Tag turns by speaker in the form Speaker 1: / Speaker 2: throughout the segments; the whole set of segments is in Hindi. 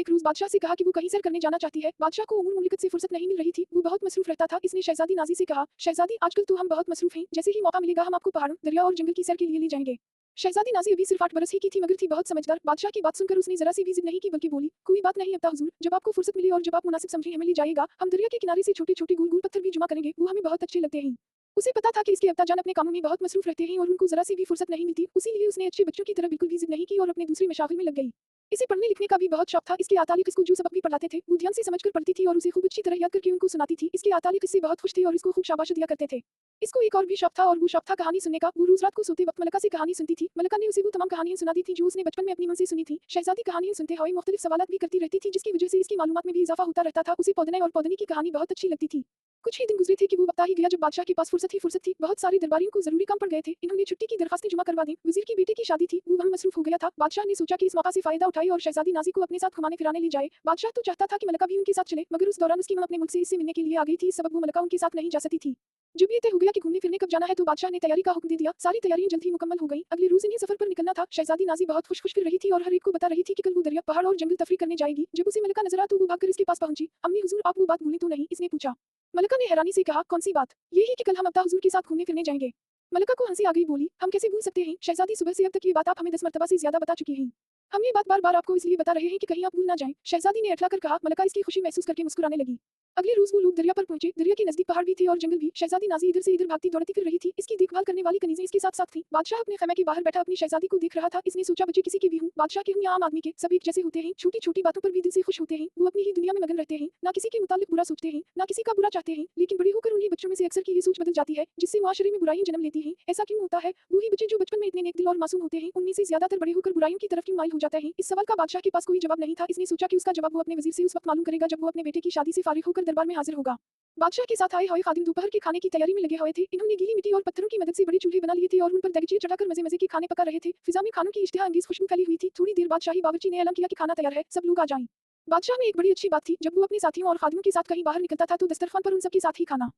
Speaker 1: एक रोज बादशाह से कहा कि वो कहीं सैर करने जाना चाहती है। बादशाह को उमूर मुमलिकत से फुर्सत नहीं मिल रही थी, वो बहुत मसरूफ रहता था। इसने शहजादी नाजी से कहा, शहजादी आजकल तो हम बहुत मसरूफ हैं, जैसे ही मौका मिलेगा हम आपको पहाड़ों, दरिया और जंगल की सैर के लिए ले जाएंगे। शहजादी नाजी अभी सिर्फ 8 बरस ही की थी मगर थी बहुत समझदार। बादशाह की बात सुनकर उसने जरा सी भी जिद नहीं की बल्कि बोली, कोई बात नहीं अब्ता हुजूर, जब आपको फुर्सत मिले और जब आप मुनासिब समझें हमें ले जाइएगा। हम दरिया के किनारे से छोटे छोटे गोल गोल पत्थर भी जमा करेंगे, वो हमें बहुत अच्छे लगते हैं। उसे पता था कि इसके अब्ता जान अपने कामों में बहुत मसरूफ रहते हैं और उनको जरा सी भी फुर्सत नहीं मिलती, इसीलिए उसने अच्छे बच्चों की तरह बिल्कुल भी जिद नहीं की और अपने दूसरे मशागिल में लग गई। इसे पढ़ने लिखने का भी बहुत शौक था। इसके आतालिक इसको जो सबक भी पढ़ाते थे वो ध्यान से समझकर पढ़ती थी और उसे खूब अच्छी तरह याद करके उनको सुनाती थी। इसके आतालिक इससे बहुत खुश थे और इसको खूब शाबाश दिया करते थे। इसको एक और भी शौक था और वो शौक था कहानी सुनने का। वो रोज रात को सोते वक्त मलका से कहानी सुनती थी। मलका ने उसे वो तमाम कहानियां सुना दी थी जो उसने बचपन में अपनी मां से सुनी थी। शहजादी कहानियां सुनते हुए मुख्तलिफ सवालात भी करती रहती थी जिसकी वजह से इसकी मालूमात में भी इजाफा होता रहता था। उसे पौधने और पौधनी की कहानी बहुत अच्छी लगती थी। कुछ ही दिन गुजरे थे कि वो वक्त आ ही गया जब बादशाह के पास फुर्सत ही फुर्सत थी। बहुत सारे दरबारियों को जरूरी काम पड़ गए थे। इन्होंने छुट्टी की दरखास्तें जमा करवा दी। वजीर की बेटे की शादी थी, वो वहाँ मसरूफ हो गया था। बादशाह ने सोचा कि इस मौका से फायदा उठाए और शहजादी नाजी को अपने साथ घुमाने फिराने ले जाए। बादशाह तो चाहता था कि मलका भी उनके साथ चले मगर उस दौरान उसकी मां अपने मुल्क से इससे मिलने के लिए आ गई थी, इस सबब वो मलका उनके साथ नहीं जा सकती थी। जब ये तय हो गया कि घूमने फिरने कब जाना है तो बादशाह ने तैयारी का हुक्म दे दिया। सारी तैयारियां जल्द ही मुकम्मल हो गई। अगले रोज इन्हें सफर पर निकलना था। शहजादी नाजी बहुत खुश खुश फिर रही थी और हर एक को बता रही थी कि कल वो दरिया, पहाड़ और जंगल तफरी करने जाएगी। जब उसे मलका नजर आ तो वो भागकर इसके पास पहुंची। अम्मी हुजूर आप वो बात भूलें तो नहीं, इसने पूछा। मलका ने हैरानी से कहा, कौन सी बात? ये ही कि कल हम अब्ता हुजूर के साथ घूमने फिरने जाएंगे। मलका को हंसी आ गई, बोली, हम कैसे भूल सकते हैं शहजादी, सुबह से अब तक ये बात आप हमें 10 मरतबा से ज्यादा बता चुकी हैं। हम ये बात बार बार आपको इसलिए बता रहे हैं कि कहीं आप भूल ना जाएं। शहजादी ने अठलाकर कहा। मलका इसकी खुशी महसूस करके मुस्कुराने लगी। अगले रोज वो लोग दरिया पर पहुंचे। दरिया के नजदीक पहाड़ भी थे और जंगल भी। शहजादी नाजी इधर से इधर भागती दौड़ती फिर रही थी। इसकी देखभाल करने वाली कनीजें इसके साथ साथ थी। बादशाह अपने खैमे के बाहर बैठा अपनी शहजादी को देख रहा था। इसने सोचा, बच्चे किसी के भी हूं, बादशाह के हूं या आम आदमी के, सब एक जैसे होते हैं। छोटी छोटी बातों पर भी दिल से खुश होते हैं। वो अपनी ही दुनिया में मगन रहते हैं, ना किसी के मुतालिक बुरा सोचते हैं, ना किसी का बुरा चाहते हैं। लेकिन बड़ी होकर उन्हीं बच्चों में से अक्सर की ये सोच बदल जाती है जिससे मुआशरे में बुराइयां जन्म लेती हैं। ऐसा क्यों होता है? वही बच्चे जो बचपन में इतने नेक दिल और मासूम होते हैं उनमें से ज्यादातर बड़े होकर बुराइयों की तरफ क्यों माइल हो जाते हैं? इस सवाल का बादशाह के पास कोई जवाब नहीं था। इसने सोचा कि उसका जवाब वो अपने वजीर से उस वक्त मालूम करेगा जब वो अपने बेटे की शादी से फारिग होकर दरबार में हाजिर होगा। बादशाह के साथ आए हुए खादिम दोपहर के खाने की तैयारी में लगे हुए थे। इन्होंने गीली मिट्टी और पत्थरों की मदद से बड़े चूल्हे बना लिए थे और उन पर दगचिया चढ़ाकर मजे मजे के खाने पका रहे थे। फिजा में खानों की इश्तिहा अंगेज खुशबू फैली हुई थी। थोड़ी देर बाद शाही बावर्ची ने ऐलान किया कि खाना तैयार है, सब लोग आ जाएं। बादशाह में एक बड़ी अच्छी बात थी, जब वो अपने साथियों और खादिमों के साथ कहीं बाहर निकलता था तो दस्तरखान पर उन सबके साथ ही खाना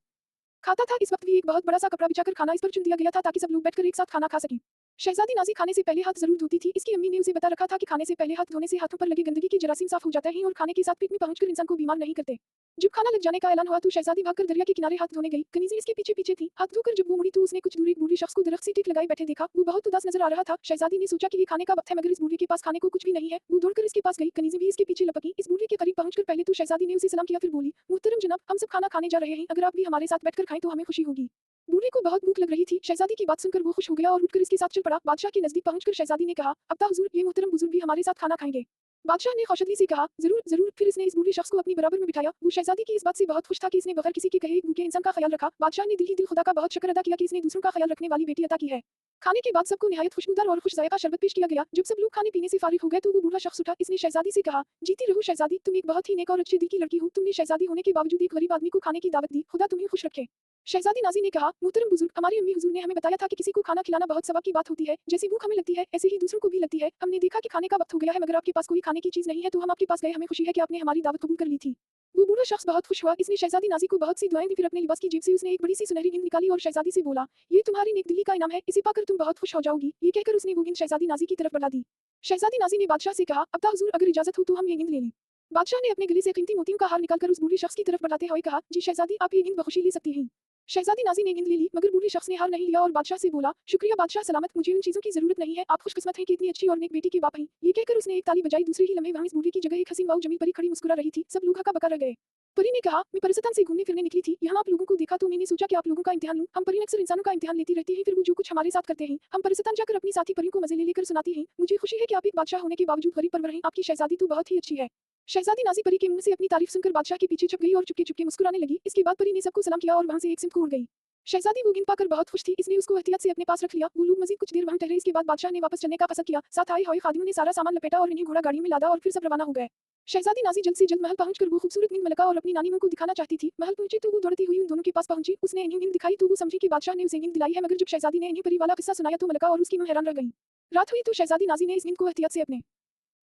Speaker 1: खाता था। इस वक्त भी एक बहुत बड़ा सा कपड़ा बिछाकर खाना इस पर चुन दिया गया था ताकि सब लोग बैठकर एक साथ खाना खा सकें। शहजादी नाजी खाने से पहले हाथ जरूर धोती थी। इसकी अम्मी ने उसे बता रखा था कि खाने से पहले हाथ धोने से हाथों पर लगे गंदगी के जरासीम साफ हो जाते हैं और खाने के साथ पेट में पहुंचकर इंसान को बीमार नहीं करते। जब खाना लग जाने का ऐलान हुआ तो शहजादी भागकर दरिया के किनारे हाथ धोने गई। कनीज़ें इसके पीछे पीछे थी। हाथ धोकर जब वो मुड़ी तो उसने कुछ दूर एक बूढ़े शख्स को दरख्त से टिक लगाए बैठे देखा। वो बहुत उदास नजर आ रहा था। शहजादी ने सोचा कि ये खाने का वक्त है मगर इस बूढ़े के पास खाने को कुछ भी नहीं है। वो दौड़कर इसके पास गई। कनीज़ें भी इसके पीछे लपकी। इस बूढ़े के करीब पहुंचकर पहले तो शहजादी ने उसे सलाम किया, फिर बोली, मुहतरम जनाब, हम सब खाना खाने जा रहे हैं, अगर आप भी हमारे साथ बैठकर खाएं तो हमें खुशी होगी। बूढ़े को बहुत भूख लग रही थी। शहजादी की बात सुनकर वो खुश हो गया और उठकर इसके साथ चल पड़ा। बादशाह के नजदीक पहुंचकर शहजादी ने कहा, अब्ता हुजूर, ये मुहतरम बुजुर्ग भी हमारे साथ खाना खाएंगे। बादशाह ने खौशदगी से कहा, जरूर जरूर। फिर इसने इस बूढ़े शख्स को अपनी बराबर में बिठाया। वो शहजादी की इस बात से बहुत खुश था कि इसने बगैर किसी के कहे एक भूखे इंसान का ख्याल रखा। बादशाह ने दिल ही दिल खुदा का बहुत शुक्र अदा किया कि इसने दूसरों का ख्याल रखने वाली बेटी अता की है। खाने के बाद सबको निहायत खुशबूदार और खुश जायका शरबत पेश किया गया। जब सब लोग खाने पीने से फारिग हो गए तो वो बूढ़ा शख्स उठा। इसने शहजादी से कहा, जीती रहो शहजादी, तुम एक बहुत ही नेक और अच्छे दिल की लड़की हो। तुमने शहजादी होने के बावजूद एक गरीब आदमी को खाने की दावत दी, खुदा तुम्हें खुश रखे। शहजादी नाजी ने कहा, मुहतरम बुजुर्ग, हमारी अम्मी हुजूर ने हमें बताया था कि किसी को खाना खिलाना बहुत सवाब की बात होती है। जैसी भूख हमें लगती है ऐसे ही दूसरों को भी लगती है। हमने देखा कि खाने का वक्त हो गया है मगर आपके पास कोई खाने की चीज नहीं है तो हम आपके पास गए। हमें खुशी है कि आपने हमारी दावत कबूल कर ली थी। वो बूढ़ा शख्स बहुत खुश हुआ। इसने शहजादी नाजी को बहुत सी दुआएं दी। फिर अपने लिबास की जेब से उसने एक बड़ी सी सुनहरी गेंद निकाली और शहजादी से बोला, ये तुम्हारी नेक दिली का इनाम है, इसे पाकर तुम बहुत खुश हो जाओगी। ये कहकर उसने वो गेंद शहजादी नाजी की तरफ बढ़ा दी। शहजादी नाजी ने बादशाह से कहा, अब्ता हुजूर, अगर इजाजत हो तो हम ये गेंद ले लें। बादशाह ने अपने गले से कीमती मोतियों का हार निकालकर उस बूढ़े शख्स की तरफ बढ़ाते हुए कहा, जी शहजादी, आप ये गेंद बखुशी ले सकती हैं। शहजादी नाजी ने गेंद ले ली मगर बूढ़े शख्स ने हार नहीं लिया और बादशाह से बोला, शुक्रिया बादशाह सलामत, मुझे उन चीजों की जरूरत नहीं है, आप खुशकिस्मत हैं कि इतनी अच्छी और नेक बेटी के बाप हैं। ये कहकर उसने एक ताली बजाई। दूसरे ही लम्हे वहां इस बूढ़े की जगह एक हसीन वाऊ जमीन परी खड़ी मुस्कुरा रही थी। सब लोग हक्का बक्का रह गए। परी ने कहा, मैं परिसतान से घूमने फिरने निकली थी, यहाँ आप लोगों को देखा तो मैंने सोचा कि आप लोगों का इम्तिहान लूं। हम परी अक्सर इंसानों का इम्तिहान लेती रहती हैं, फिर वो जो कुछ हमारे साथ करते हैं हम परिसतान जाकर अपनी साथी परियों को मजे ले लेकर सुनाती हैं। मुझे खुशी है कि आप एक बादशाह होने के बावजूद गरीब परवर हैं। आपकी शहजादी तो बहुत ही अच्छी है। शहजादी नाजी परी के मुंह से अपनी तारीफ सुनकर बादशाह के पीछे छुप गई और चुपके चुपके मुस्कुराने लगी। इसके बाद परी ने सबको सलाम किया और वहां से एक सिमत को उड़ गई। शहजादी वो गेंद पाकर बहुत खुश थी। इसने उसको एहतियात से अपने पास रख लिया। वो लोग मजीद कुछ देर वहां ठहरे। इसके बाद बादशाह ने वापस चलने का कसद किया। साथ आए हुए खादिमों ने सारा सामान लपेटा और इन्हें घोड़ा गाड़ी में लादा और फिर सब रवाना हो गए। शहजादी नाजी जल्द से जल्द महल पहुंचकर वो खूबसूरत नींद मलका और अपनी नानी मां को दिखाना चाहती थी। महल पहुंची तो वो दौड़ती हुई उन दोनों के पास पहुंची। उसने इन्हें नींद दिखाई तो वो समझी कि बादशाह ने उसे नींद दिलाई है मगर जब शहजादी ने इन्हें परी वाला किस्सा सुनाया तो मलका और उसकी मां हैरान रह गई। रात हुई तो शहजादी नाजी ने इस नींद को एहतियात से अपने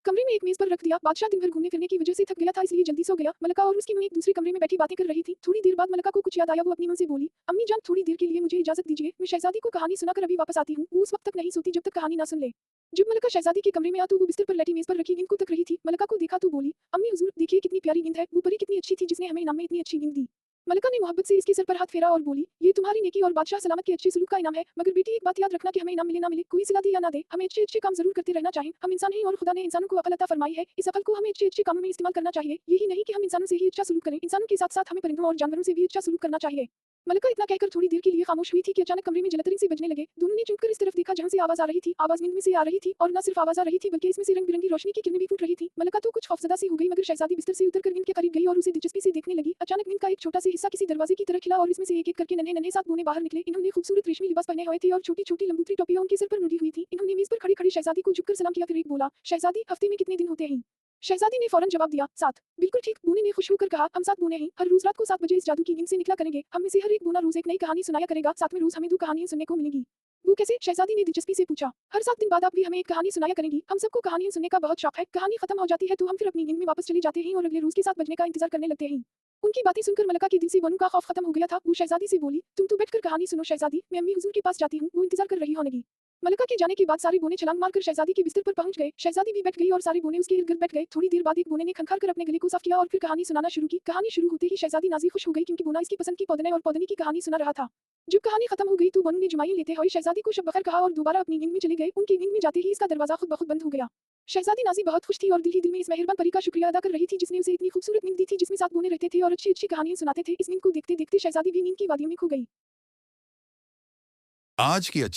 Speaker 1: कमरे में एक मेज पर रख दिया। बादशाह दिन भर घूमने फिरने की वजह से थक गया था, इसलिए जल्दी सो गया। मलका और उसकी मां एक दूसरे कमरे में बैठी बातें कर रही थी। थोड़ी देर बाद मलका को कुछ याद आया। वो अपनी मां से बोली, अम्मी जान थोड़ी देर के लिए मुझे इजाजत दीजिए, मैं शहजादी को कहानी सुनाकर अभी वापस आती हूँ। वो उस वक्त तक नहीं सोती जब तक कहानी ना सुन ले। जब मलका शहजादी के कमरे में आ तो वो बिस्तर पर लेटी मेज पर रखी नींद को तक रही थी। मलका को देखा तो बोली, अम्मी हुजूर देखिए कितनी प्यारी नींद है, वो परी कितनी अच्छी थी जिसने हमें इनाम में इतनी अच्छी नींद दी। मलका ने मोहब्बत से इसके सर पर हाथ फेरा और बोली, ये तुम्हारी नेकी और बादशाह सलामत के अच्छे सलूक का इनाम है। मगर बेटी एक बात याद रखना कि हमें इनाम मिले ना मिले, कोई सिला दे या ना दे, हमें अच्छे अच्छे काम जरूर करते रहना चाहिए। हम इंसान हैं और खुदा ने इंसानों को अकल अता फरमाई है, इस अकल को हमें अच्छे अच्छे कामों में इस्तेमाल करना चाहिए। यही नहीं कि हम इंसानों से ही अच्छा सलूक करें, इंसानों के साथ साथ हमें परिंदों और जानवरों से भी अच्छा सलूक करना चाहिए। मलका इतना कहकर थोड़ी देर के लिए खामोश हुई थी कि अचानक कमरे में जलतरीन से बजने लगे। दोनों ने चुपकर इस तरफ देखा जहां से आवाज आ रही थी। आवाज नींद में से आ रही थी और न सिर्फ आवाज आ रही थी बल्कि इसमें से रंग बिरंगी रोशनी की किरणें भी फूट रही थी। मलका तो कुछ खौफजदा सी हो गई, मगर शहजादी बिस्तर से उतरकर नींद के करीब गई और उसे दिलचस्पी से देखने लगी। अचानक नींद का एक छोटा सा हिस्सा किसी दरवाजे की तरह खिला और इसमें से एक एक करके नन्हे नन्हे सात बोने बाहर निकले। इन्होंने खूबसूरत रेशमी लिबास पहने हुए थे और छोटी छोटी लंबूतरी टोपियां उनके सर पर मुड़ी हुई थी। इन्होंने मेज पर खड़ी खड़ी शहजादी को झुककर सलाम किया, फिर एक बोला, शहजादी हफ्ते में कितने दिन होते हैं? शहजादी ने फौरन जवाब दिया, 7। बिल्कुल ठीक, बूने ने खुश होकर कहा, हम 7 बूने हैं, हर रोज रात को 7 बजे इस जादू की नींद से निकला करेंगे। हम में से हर एक बूना रोज एक नई कहानी सुनाया करेगा। 7वें रोज हमें 2 कहानियां सुनने को मिलेंगी। वो कैसे? शहजादी ने दिलचस्पी से पूछा। हर 7 दिन बाद आप भी हमें एक कहानी सुनाया करेंगी। हम सबको कहानियां सुनने का बहुत शौक है। कहानी खत्म हो जाती है तो हम फिर अपनी नींद में वापस चले जाते हैं और अगले रोज के 7 बजने का इंतजार करने लगते हैं। उनकी बातें सुनकर मलका के दिल से बनू का खौफ खत्म हो गया था। वो शहजादी से बोली, तुम तो बैठकर कहानी सुनो शहजादी, मैं अम्मी हुजूर के पास जाती हूँ, वो इंतजार कर रही होंगी। मलका के जाने के बाद सारे बोने छलांग मारकर शहजादी के बिस्तर पर पहुंच गए। शहजादी भी बैठ गई और सारे बोने उसके इर्द गिर्द बैठ गए। थोड़ी देर बाद एक बोने ने खनखार कर अपने गले को साफ किया और फिर कहानी सुनाना शुरू की। कहानी शुरू होते ही शहजादी नाजी खुश हो गई क्योंकि बोना इसकी पसंद की पौधने और पौधनी की कहानी सुना रहा था। जब कहानी खत्म हो गई तो बनू ने जुमाइयां लेते हुए शहजादी को शब बखैर कहा और दोबारा अपनी नींद में चले गए। उनकी नींद में जाते ही इसका दरवाजा खुद ब खुद बंद हो गया। शहजादी नाजी बहुत खुश थी और दिल ही दिल में इस मेहरबान परी का शुक्रिया अदा कर रही थी जिसने उसे इतनी खूबसूरत नींद दी थी जिसमें 7 बोने रहते थे और अच्छी अच्छी कहानियां सुनाते थे। इस नींद को देखते देखते शहजादी भी नींद की वादियों में खो गई।
Speaker 2: आज की अच्छी